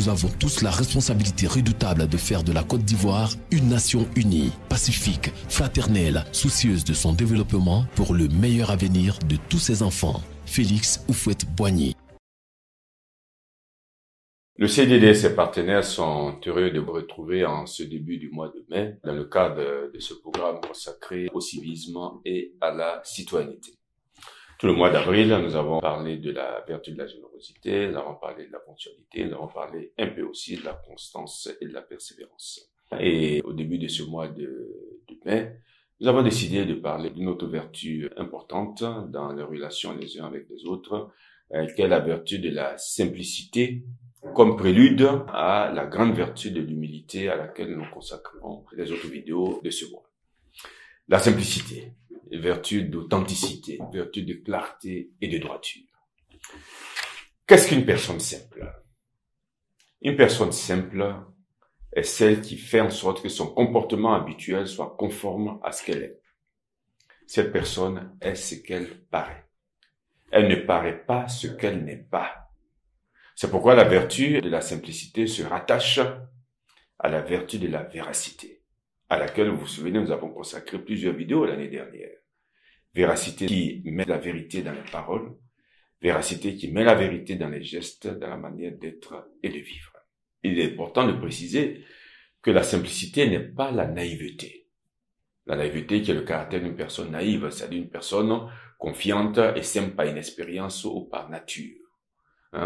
nous avons tous la responsabilité redoutable de faire de la Côte d'Ivoire une nation unie, pacifique, fraternelle, soucieuse de son développement pour le meilleur avenir de tous ses enfants. Félix Houphouët-Boigny. Le CDD et ses partenaires sont heureux de vous retrouver en ce début du mois de mai dans le cadre de ce programme consacré au civisme et à la citoyenneté. Tout le mois d'avril, nous avons parlé de la vertu de la générosité, nous avons parlé de la ponctualité, nous avons parlé un peu aussi de la constance et de la persévérance. Et au début de ce mois de mai, nous avons décidé de parler d'une autre vertu importante dans les relations les uns avec les autres, qui est la vertu de la simplicité, comme prélude à la grande vertu de l'humilité à laquelle nous consacrerons les autres vidéos de ce mois. La simplicité, vertu d'authenticité, vertu de clarté et de droiture. Qu'est-ce qu'une personne simple? Une personne simple est celle qui fait en sorte que son comportement habituel soit conforme à ce qu'elle est. Cette personne est ce qu'elle paraît. Elle ne paraît pas ce qu'elle n'est pas. C'est pourquoi la vertu de la simplicité se rattache à la vertu de la véracité, à laquelle, vous vous souvenez, nous avons consacré plusieurs vidéos l'année dernière. Véracité qui met la vérité dans les paroles, véracité qui met la vérité dans les gestes, dans la manière d'être et de vivre. Il est important de préciser que la simplicité n'est pas la naïveté. La naïveté qui est le caractère d'une personne naïve, c'est-à-dire une personne confiante et simple par inexpérience ou par nature.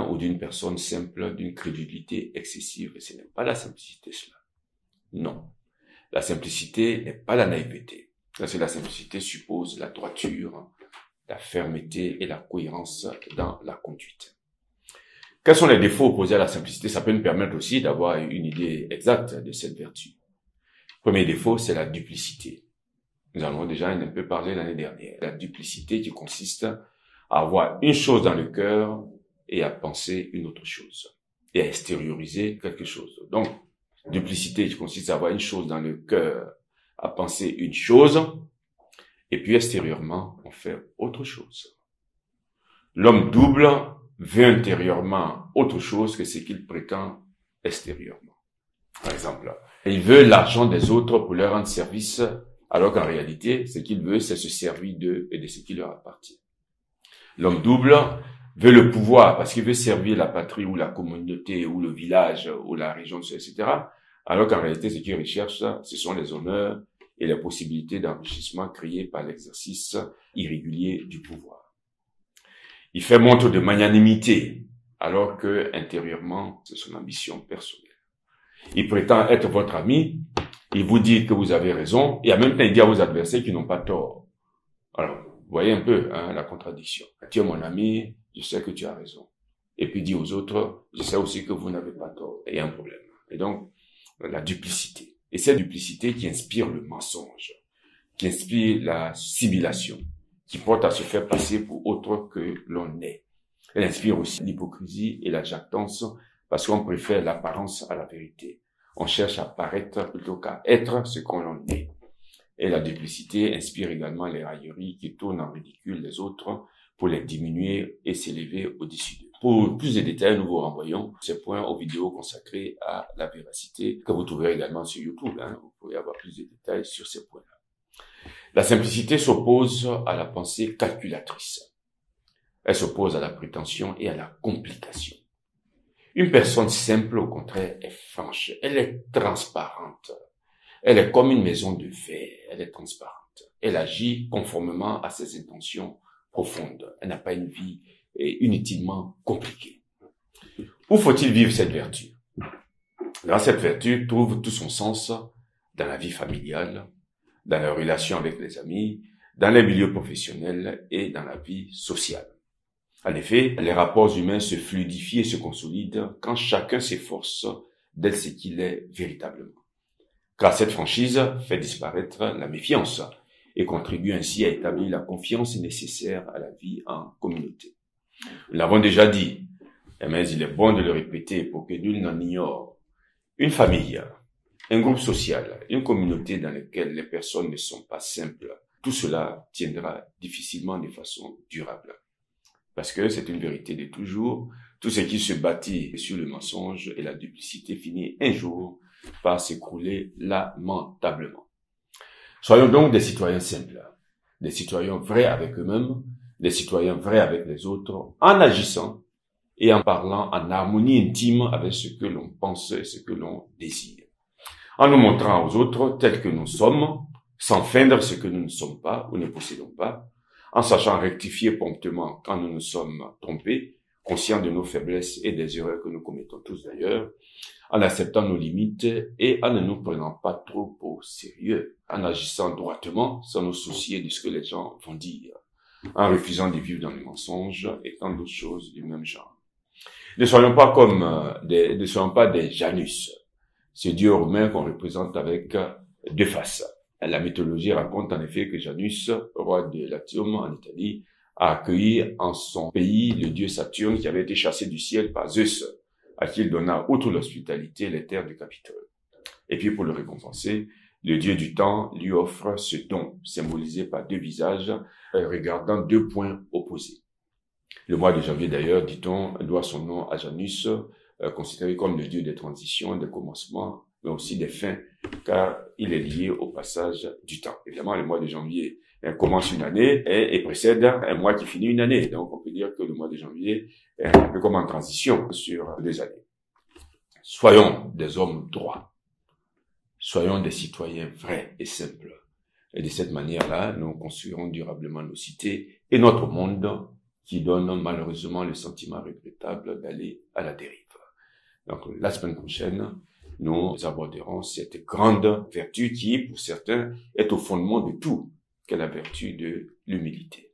Ou d'une personne simple, d'une crédulité excessive. Et ce n'est pas la simplicité, cela. Non. La simplicité n'est pas la naïveté. Parce que la simplicité suppose la droiture, la fermeté et la cohérence dans la conduite. Quels sont les défauts opposés à la simplicité? Ça peut nous permettre aussi d'avoir une idée exacte de cette vertu. Premier défaut, c'est la duplicité. Nous en avons déjà un peu parlé l'année dernière. La duplicité qui consiste à avoir une chose dans le cœur et à penser une autre chose, et à extérioriser quelque chose. Donc, duplicité qui consiste à avoir une chose dans le cœur, à penser une chose, et puis extérieurement, on fait autre chose. L'homme double veut intérieurement autre chose que ce qu'il prétend extérieurement. Par exemple, il veut l'argent des autres pour leur rendre service, alors qu'en réalité, ce qu'il veut, c'est se servir d'eux et de ce qui leur appartient. L'homme double veut le pouvoir parce qu'il veut servir la patrie ou la communauté ou le village ou la région, etc. Alors qu'en réalité, ce qu'il recherche, ce sont les honneurs et les possibilités d'enrichissement créées par l'exercice irrégulier du pouvoir. Il fait montre de magnanimité alors que intérieurement, c'est son ambition personnelle. Il prétend être votre ami, il vous dit que vous avez raison et en même temps il dit à vos adversaires qu'ils n'ont pas tort. Alors, vous voyez un peu la contradiction. Tu es mon ami, je sais que tu as raison. Et puis dit aux autres, je sais aussi que vous n'avez pas tort. Et il y a un problème. Et donc, la duplicité. Et cette duplicité qui inspire le mensonge, qui inspire la simulation, qui porte à se faire passer pour autre que l'on est. Elle inspire aussi l'hypocrisie et la jactance parce qu'on préfère l'apparence à la vérité. On cherche à paraître plutôt qu'à être ce qu'on est. Et la duplicité inspire également les railleries qui tournent en ridicule les autres pour les diminuer et s'élever au-dessus d'eux. Pour plus de détails, nous vous renvoyons ces points aux vidéos consacrées à la véracité que vous trouverez également sur YouTube. Vous pouvez avoir plus de détails sur ces points-là. La simplicité s'oppose à la pensée calculatrice. Elle s'oppose à la prétention et à la complication. Une personne simple, au contraire, est franche. Elle est transparente. Elle est comme une maison de verre. Elle est transparente. Elle agit conformément à ses intentions profondes. Elle n'a pas une vie inutilement compliquée. Où faut-il vivre cette vertu? Cette vertu trouve tout son sens dans la vie familiale, dans les relations avec les amis, dans les milieux professionnels et dans la vie sociale. En effet, les rapports humains se fluidifient et se consolident quand chacun s'efforce d'être ce qu'il est véritablement. Car cette franchise fait disparaître la méfiance et contribue ainsi à établir la confiance nécessaire à la vie en communauté. Nous l'avons déjà dit, mais il est bon de le répéter pour que nul n'en ignore. Une famille, un groupe social, une communauté dans laquelle les personnes ne sont pas simples, tout cela tiendra difficilement de façon durable. Parce que c'est une vérité de toujours. Tout ce qui se bâtit sur le mensonge et la duplicité finit un jour par s'écrouler lamentablement. Soyons donc des citoyens simples, des citoyens vrais avec eux-mêmes, des citoyens vrais avec les autres, en agissant et en parlant en harmonie intime avec ce que l'on pense et ce que l'on désire. En nous montrant aux autres tels que nous sommes, sans feindre ce que nous ne sommes pas ou ne possédons pas, en sachant rectifier promptement quand nous nous sommes trompés, conscients de nos faiblesses et des erreurs que nous commettons tous d'ailleurs, en acceptant nos limites et en ne nous prenant pas trop au sérieux, en agissant droitement sans nous soucier de ce que les gens vont dire, en refusant de vivre dans les mensonges et tant d'autres choses du même genre. Ne soyons pas des Janus, ce dieu romain qu'on représente avec deux faces. La mythologie raconte en effet que Janus, roi de Latium en Italie, a accueilli en son pays le dieu Saturne qui avait été chassé du ciel par Zeus, à qui il donna, outre l'hospitalité, les terres du Capitole. Et puis pour le récompenser, le dieu du temps lui offre ce don, symbolisé par deux visages, regardant deux points opposés. Le mois de janvier d'ailleurs, dit-on, doit son nom à Janus, considéré comme le dieu des transitions, des commencements, mais aussi des fins, car il est lié au passage du temps. Évidemment, le mois de janvier commence une année et précède un mois qui finit une année. Donc, on peut dire que le mois de janvier est un peu comme en transition sur 2 années. Soyons des hommes droits. Soyons des citoyens vrais et simples. Et de cette manière-là, nous construirons durablement nos cités et notre monde qui donne malheureusement le sentiment regrettable d'aller à la dérive. Donc, la semaine prochaine, nous aborderons cette grande vertu qui, pour certains, est au fondement de tout, qu'est la vertu de l'humilité.